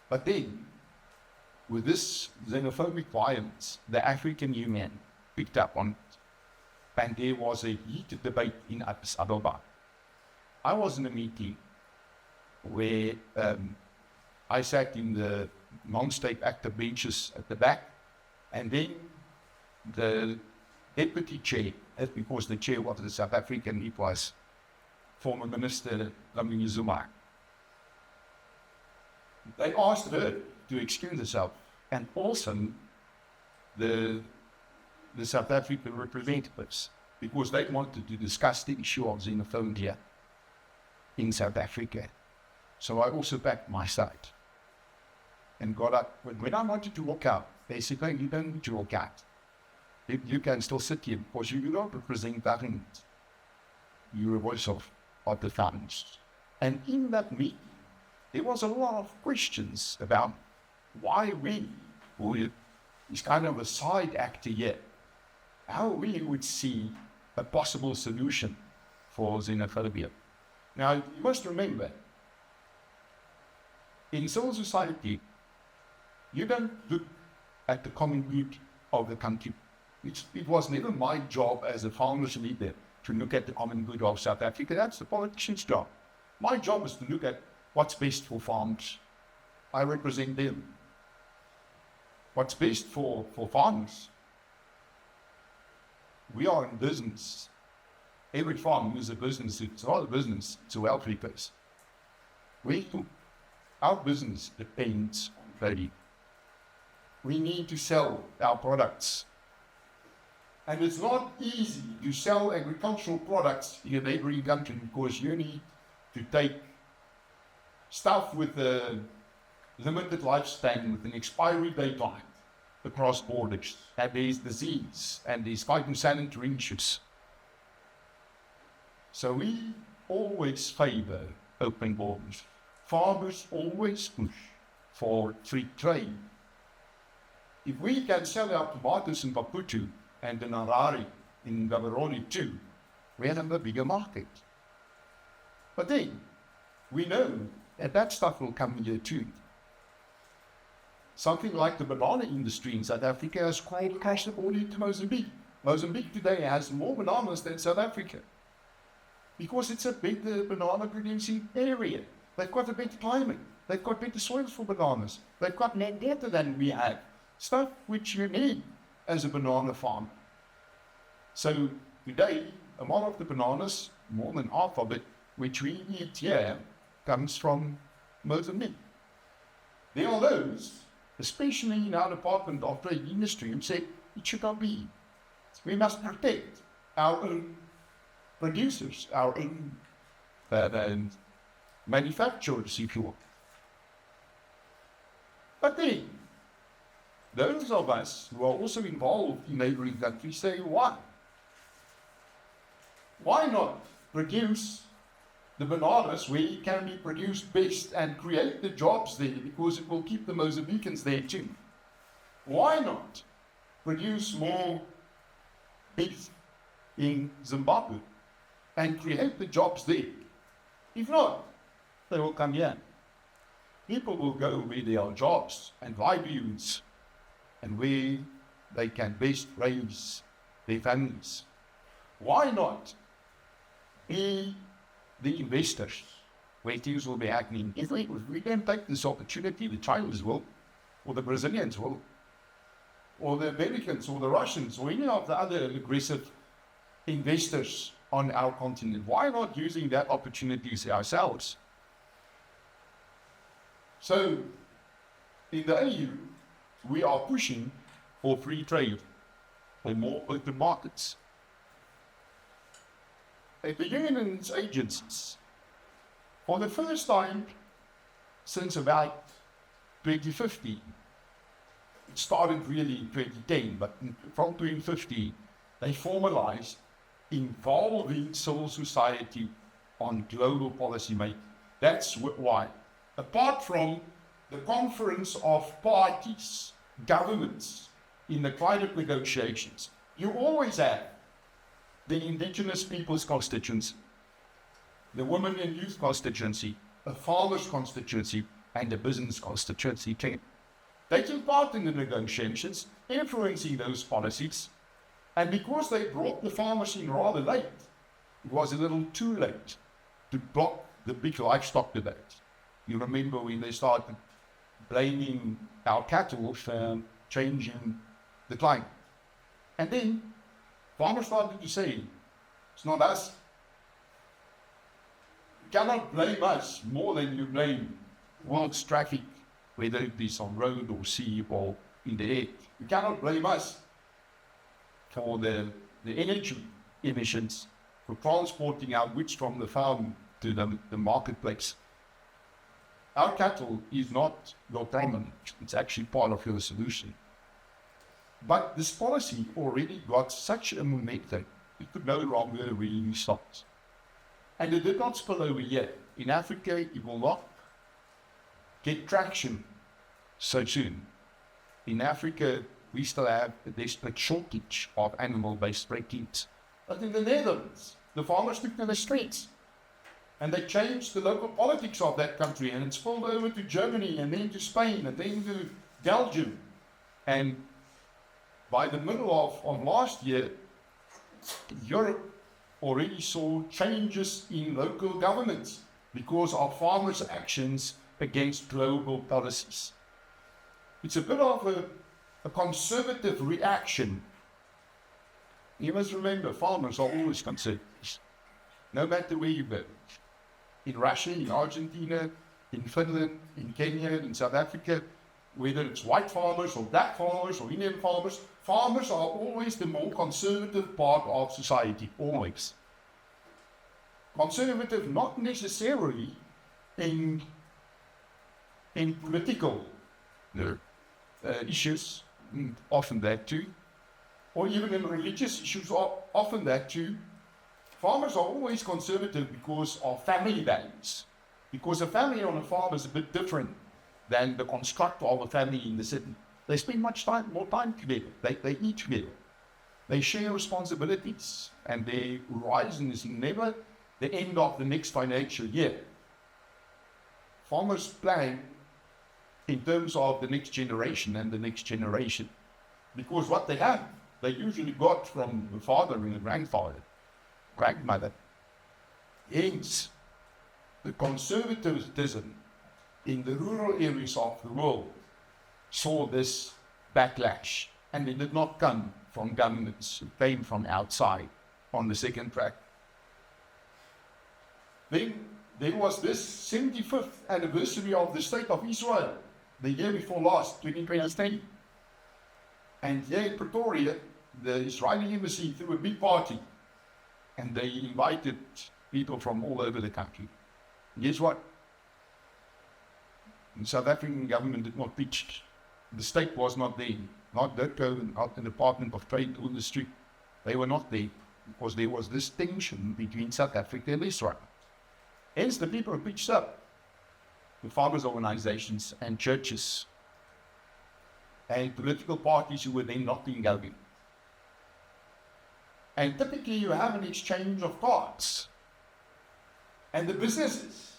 But then, with this xenophobic violence, the African Union picked up on it, and there was a heated debate in Addis Ababa. I was in a meeting where I sat in the non-state actor benches at the back, and then the deputy chair, because the chair was the South African, it was former Minister Lamini Zuma. They asked her to excuse herself, and also the South African representatives, because they wanted to discuss the issue of xenophobia in South Africa. So I also backed my side and got up. When I wanted to walk out, they said, "No, you don't need to walk out. You can still sit here because you do not represent government. You're a voice of the farmers." And in that meeting, there was a lot of questions about why we, it's kind of a side actor here, how we would see a possible solution for xenophobia. Now, you must remember, in civil society, you don't look at the common good of the country. It was never my job as a farmers leader to look at the common good of South Africa. That's the politician's job. My job is to look at what's best for farmers. I represent them. What's best for farmers? We are in business. Every farm is a business. It's not a business to wealth reapers. Our business depends on value. We need to sell our products. And it's not easy to sell agricultural products in a neighboring country because you need to take stuff with a limited lifespan, with an expiry date on it, across borders. And there's disease, and there's phytosanitary issues. So we always favor open borders. Farmers always push for free trade. If we can sell our tomatoes in Maputo and in Harare, in Gaborone too, we have a bigger market. But then, we know that stuff will come here too. Something like the banana industry in South Africa has quite cashed up all into Mozambique. Mozambique today has more bananas than South Africa, because it's a better banana producing area. They've got a better climate. They've got better soils for bananas. They've got net data than we have. Stuff which you need as a banana farmer. So today, a lot of the bananas, more than half of it, which we eat here, comes from Mozambique. There are those, especially in our Department of Trade Industry, who say it should not be. We must protect our own producers, our own manufacturers, if you will. But then, those of us who are also involved in neighboring countries say, why? Why not produce the bananas where it can be produced best and create the jobs there, because it will keep the Mozambicans there too? Why not produce more is in Zimbabwe and create the jobs there. If not, they will come here. People will go where there are jobs and livelihoods and where they can best raise their families. Why not be the investors where things will be happening? If we can take this opportunity, the Chinese will, or the Brazilians will, or the Americans, or the Russians, or any of the other aggressive investors on our continent. Why not using that opportunities ourselves? So, in the AU, we are pushing for free trade, for more open markets. At the Union and its agencies, for the first time since about 2015, it started really in 2010, but from 2015, they formalized involving civil society on global policy making. That's why, apart from the conference of parties, governments, in the climate negotiations, you always have the indigenous people's constituency, the women and youth constituency, a farmers constituency, and a business constituency too. Taking part in the negotiations, influencing those policies, and because they brought the farmers in rather late, it was a little too late to block the big livestock debate. You remember when they started blaming our cattle for changing the climate. And then farmers started to say, it's not us. You cannot blame us more than you blame world's traffic, whether it is on road or sea or in the air. You cannot blame us for the energy emissions, for transporting our goods from the farm to the marketplace. Our cattle is not your problem, it's actually part of your solution. But this policy already got such a momentum, it could no longer really stop. And it did not spill over yet. In Africa, it will not get traction so soon. In Africa, we still have a desperate shortage of animal-based proteins. But in the Netherlands, the farmers took to the streets. And they changed the local politics of that country, and it spilled over to Germany, and then to Spain, and then to Belgium. And by the middle of last year, Europe already saw changes in local governments because of farmers' actions against global policies. It's a bit of a conservative reaction. You must remember, farmers are always conservatives, no matter where you go. In Russia, in Argentina, in Finland, in Kenya, in South Africa, whether it's white farmers or black farmers or Indian farmers, farmers are always the more conservative part of society, always. Conservative not necessarily in political issues, often that too, or even in religious issues, often that too. Farmers are always conservative because of family values. Because a family on a farm is a bit different than the construct of a family in the city. They spend more time together. They eat together. They share responsibilities, and their horizon is never the end of the next financial year. Farmers plan in terms of the next generation and the next generation. Because what they have, they usually got from the father and the grandmother. Hence, the conservatism in the rural areas of the world saw this backlash, and it did not come from governments, it came from outside on the second track. Then there was this 75th anniversary of the State of Israel, the year before last, 2023. And here in Pretoria, the Israeli embassy threw a big party, and they invited people from all over the country. And guess what? The South African government did not pitch. The state was not there. Not DIRCO, not the Department of Trade or Industry. They were not there because there was this tension between South Africa and Israel. Hence, the people pitched up. The farmers' organizations and churches and political parties who were then not in government. And typically you have an exchange of cards. And the businesses,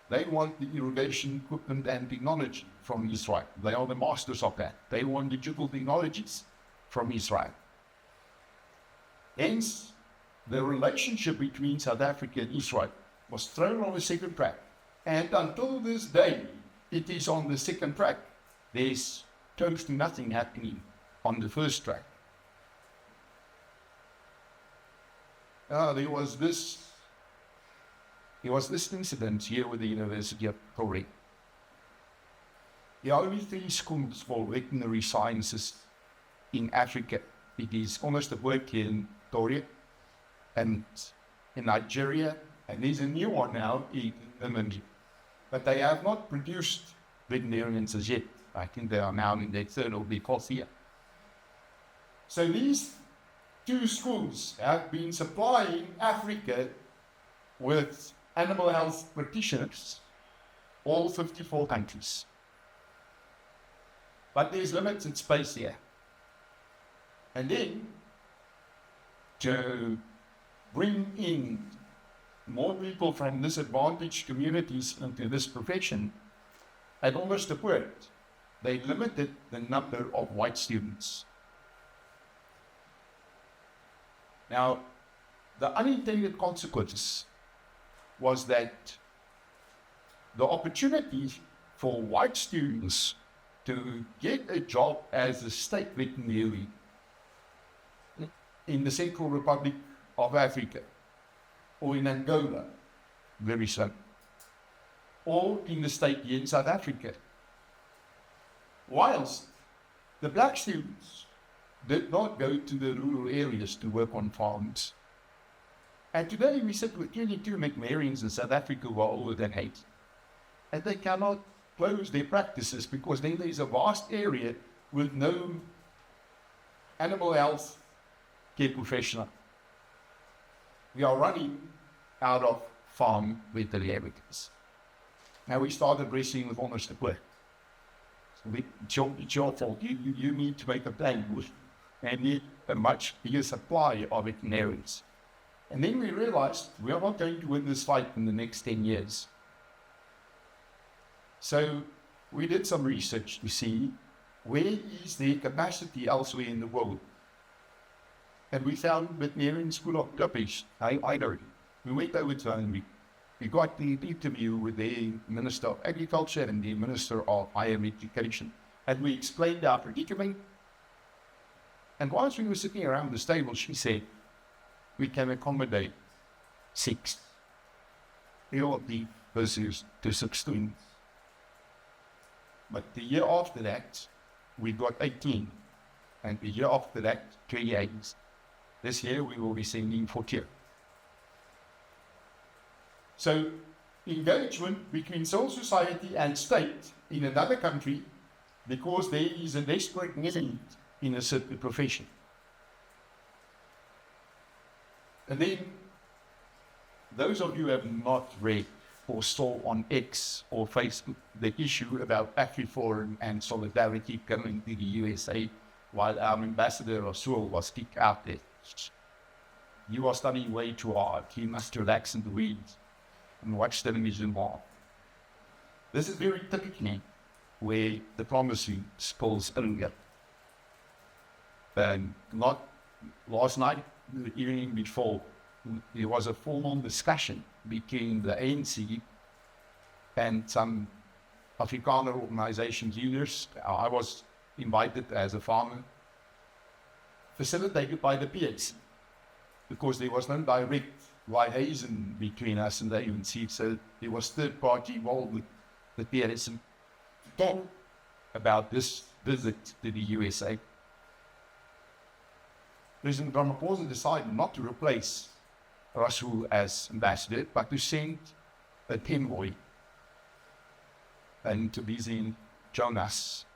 they want the irrigation equipment and technology from Israel. They are the masters of that. They want digital technologies from Israel. Hence, the relationship between South Africa and Israel was thrown on the second track. And until this day, it is on the second track. There's close to nothing happening on the first track. There was this incident here with the University of Pretoria. There are only 3 schools for veterinary sciences in Africa. It is almost a work here in Pretoria and in Nigeria, and there's a new one now in Namibia. But they have not produced veterinarians as yet. I think they are now in their 3rd or 4th year. So these 2 schools have been supplying Africa with animal health practitioners, all 54 countries. But there's limited space here. And then, to bring in more people from disadvantaged communities into this profession, at almost a word, they limited the number of white students. Now, the unintended consequence was that the opportunity for white students to get a job as a state veterinarian in the Central Republic of Africa, or in Angola, very soon, or in the state here in South Africa, whilst the black students did not go to the rural areas to work on farms. And today we sit with 22 McMarians in South Africa who are older than 8. And they cannot close their practices because then there's a vast area with no animal health care professional. We are running out of farm veterinarians. Now we start addressing with almost a word. So it's your fault. You need to make a plan and need a much bigger supply of veterinarians. And then we realized we are not going to win this fight in the next 10 years. So we did some research to see where is the capacity elsewhere in the world. And we found veterinarian school of Duppish, Idaho. We went over to and we got the interview with the Minister of Agriculture and the Minister of Higher Education. And we explained our predicament. And whilst we were sitting around this table, she said, we can accommodate 6 ALD versus to 6 students. But the year after that, we got 18. And the year after that, 28. This year, we will be sending 40. So, engagement between civil society and state in another country because there is a desperate need in a certain profession. And then, those of you who have not read or saw on X or Facebook the issue about AfriForum and solidarity coming to the USA while our ambassador Rasul was kicked out there. You are studying way too hard. You must relax and read and watch television more. This is very typically where diplomacy spills over. Not last night, the evening before, there was a formal discussion between the ANC and some Afrikaner organization leaders. I was invited as a farmer, facilitated by the PAC, because there was no direct liaison between us and the ANC, so there was third party involved with the PAC about this visit to the USA. President Ramaphosa decided not to replace Rasul as ambassador, but to send a envoy and to visit Jonas.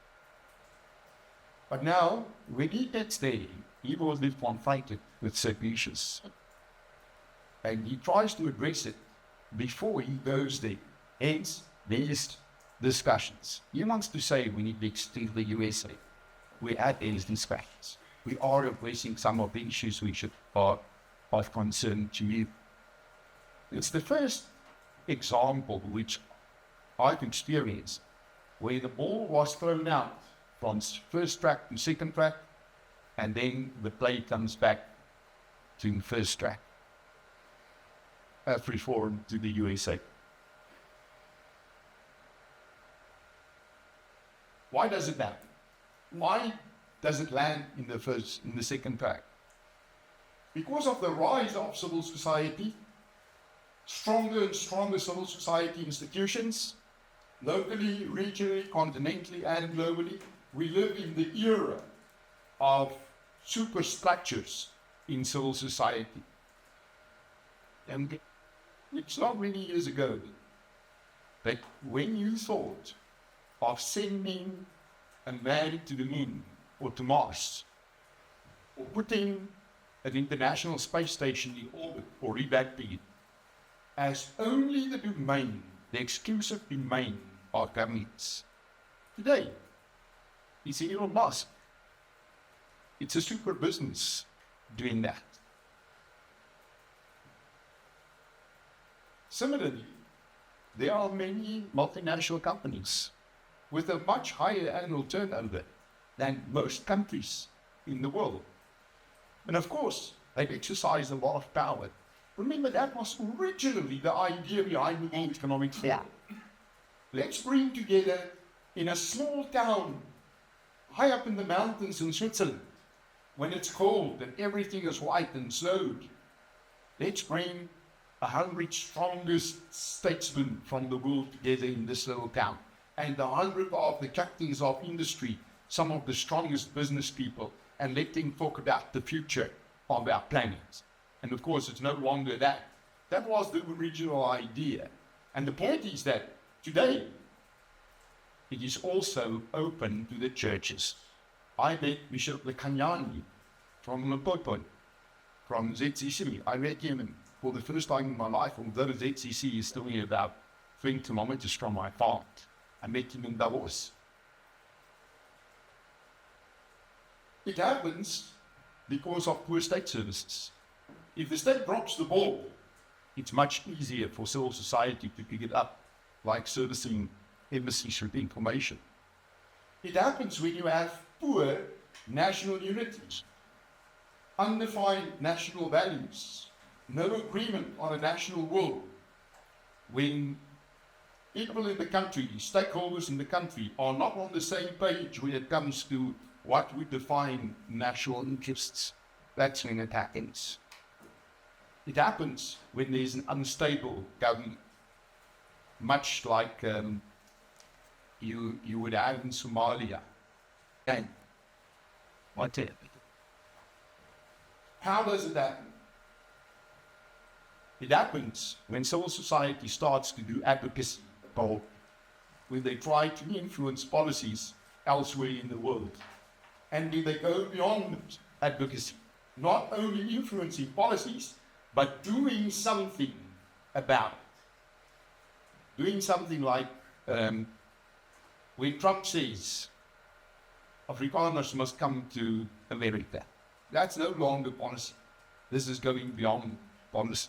But now, when he gets there, he will be confronted with certain issues. And he tries to address it before he goes there. Hence, these discussions. He wants to say we need to extend the USA. We had these discussions. we are addressing some of the issues which are of concern to you. It's the first example which I've experienced where the ball was thrown out from first track to second track, and then the play comes back to first track, free forward to the USA. Why does it happen? Why does it land in the second track? Because of the rise of civil society, stronger and stronger civil society institutions, locally, regionally, continentally, and globally. We live in the era of superstructures in civil society. And it's not many years ago that when you thought of sending a man to the moon or to Mars, or putting an international space station in orbit or revamping it, as only the domain, the exclusive domain of governments. Today, it's Elon Musk. It's a super business doing that. Similarly, there are many multinational companies with a much higher annual turnover than most countries in the world. And of course, they exercise a lot of power. Remember, that was originally the idea behind the World Economic Forum. Yeah. Let's bring together in a small town high up in the mountains in Switzerland, when it's cold and everything is white and snowed, let's bring 100 strongest statesmen from the world together in this little town, and 100 of the captains of industry, some of the strongest business people, and let them talk about the future of our planet. And of course, it's no longer that. That was the original idea. And the point is that today, it is also open to the churches. I met Bishop Lekanyani from Limpopo, from ZCC. I met him for the first time in my life, although ZCC is still about 20 kilometers from my farm. I met him in Davos. It happens because of poor state services. If the state drops the ball, it's much easier for civil society to pick it up, like servicing embassies with information. It happens when you have poor national unity, undefined national values, no agreement on a national will, when people in the country, stakeholders in the country, are not on the same page when it comes to what we define national interests. That's when it happens. It happens when there's an unstable government, much like you would have in Somalia. And what it? How does it happen? It happens when civil society starts to do advocacy, when they try to influence policies elsewhere in the world. And they go beyond advocacy, not only influencing policies, but doing something about it. Doing something like when Trump says Afrikaners must come to America. That's no longer policy. This is going beyond policy.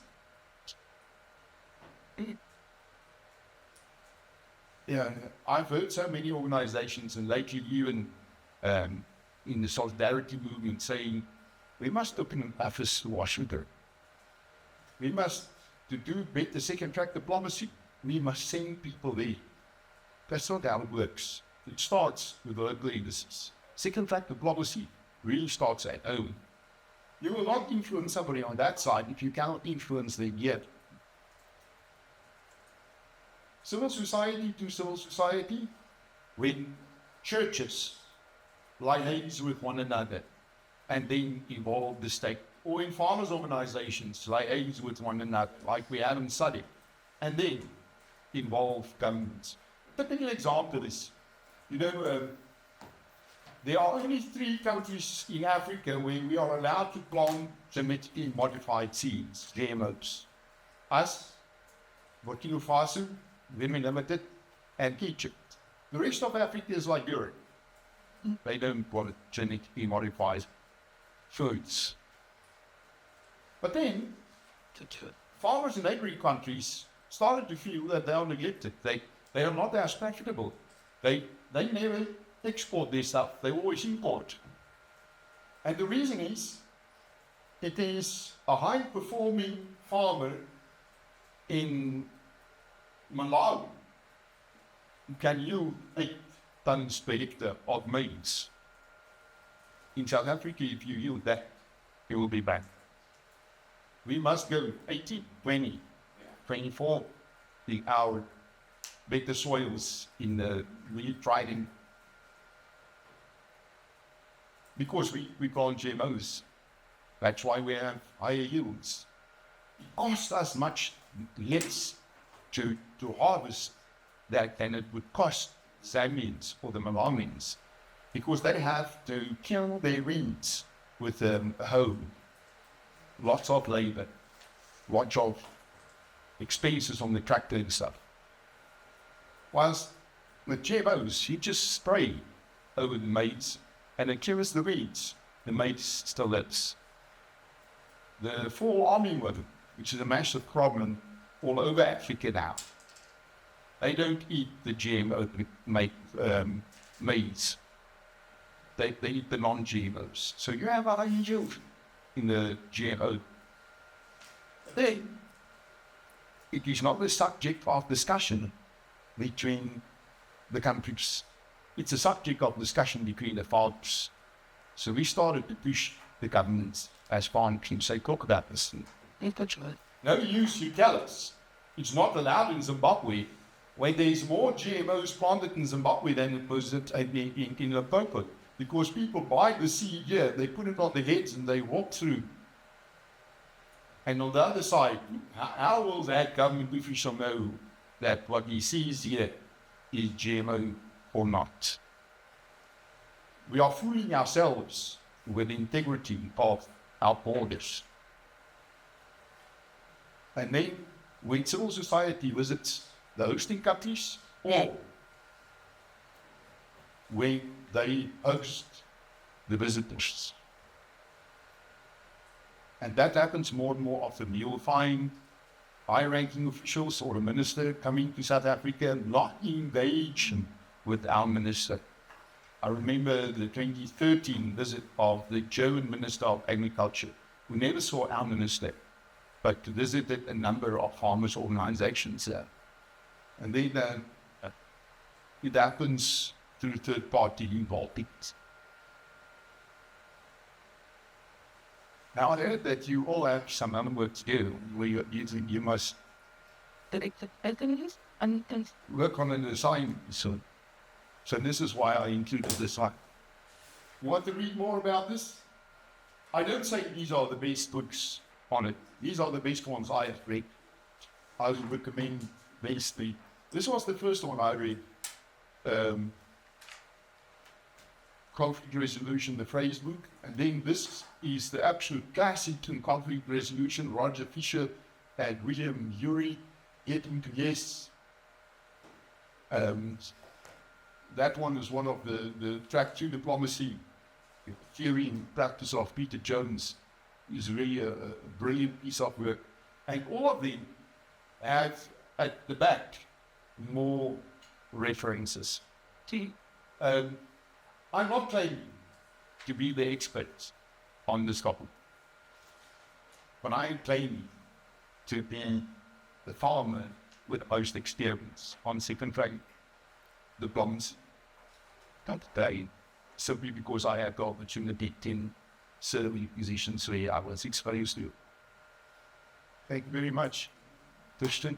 Yeah, I've heard so many organizations, and lately even in the solidarity movement, saying we must open an office to Washington. We must, to do better second track diplomacy, we must send people there. That's not how it works. It starts with local embassies. Second track diplomacy really starts at home. You will not influence somebody on that side if you cannot influence them yet. Civil society to civil society, when churches liaise with one another and then involve the state, or in farmers' organizations liaise with one another, like we have in SADC, and then involve governments. A typical example is, there are only 3 countries in Africa where we are allowed to plant genetically modified seeds, GMOs. Us, Burkina Faso, Women Limited, and Egypt. The rest of Africa is like Europe. They don't want genetically modified foods. But then, farmers in neighboring countries started to feel that they are neglected. They are not as profitable. They never export their stuff. They always import. And the reason is, it is a high-performing farmer in Malawi who can yield 8 tons per hectare of maize. In South Africa, if you yield that, you will be back. We must go 80, 20, 24, our better soils in the wheat riding. Because we call GMOs. That's why we have higher yields. It costs us much less to harvest that than it would cost Zambians or the Malawians, because they have to kill their weeds with a hoe. Lots of labor, lots of expenses on the tractor and stuff. Whilst with GMOs, you just spray over the maize and it kills the weeds. The maize still lives. The fall armyworm, which is a massive problem all over Africa now, they don't eat the GMO maize. They eat the non-GMOs. So you have a high yield in the GMO. Then, it is not the subject of discussion between the countries. It's a subject of discussion between the farmers. So we started to push the governments as farmers and say, talk about this. No use you tell us. It's not allowed in Zimbabwe, when there's more GMOs planted in Zimbabwe than it was in Limpopo. Because people buy the seed here, they put it on their heads and they walk through. And on the other side, how will that government official know that what he sees here is GMO or not? We are fooling ourselves with the integrity of our borders. And then, when civil society visits the hosting countries, or when they host the visitors. And that happens more and more often. You'll find high-ranking officials or a minister coming to South Africa not engaged with our minister. I remember the 2013 visit of the German Minister of Agriculture, who never saw our minister, but visited a number of farmers' organizations there. And then it happens through third-party involvement. Now, I heard that you all have some other work to do, where you must work on an assignment soon. So this is why I included this one. You want to read more about this? I don't say these are the best books on it. These are the best ones I have read. I would recommend these three. This was the first one I read. Conflict Resolution, the phrase book. And then this is the absolute classic in conflict resolution, Roger Fisher and William Urey, Getting to Yes. That one is one of the track to diplomacy, theory and practice of Peter Jones. Is really a brilliant piece of work. And all of them have at the back more references. I'm not claiming to be the expert on this topic, but I am claiming to be the farmer with the most experience on second-rate diplomacy. Not today, simply because I have the opportunity in serving positions where I was exposed to. Thank you very much, Christian.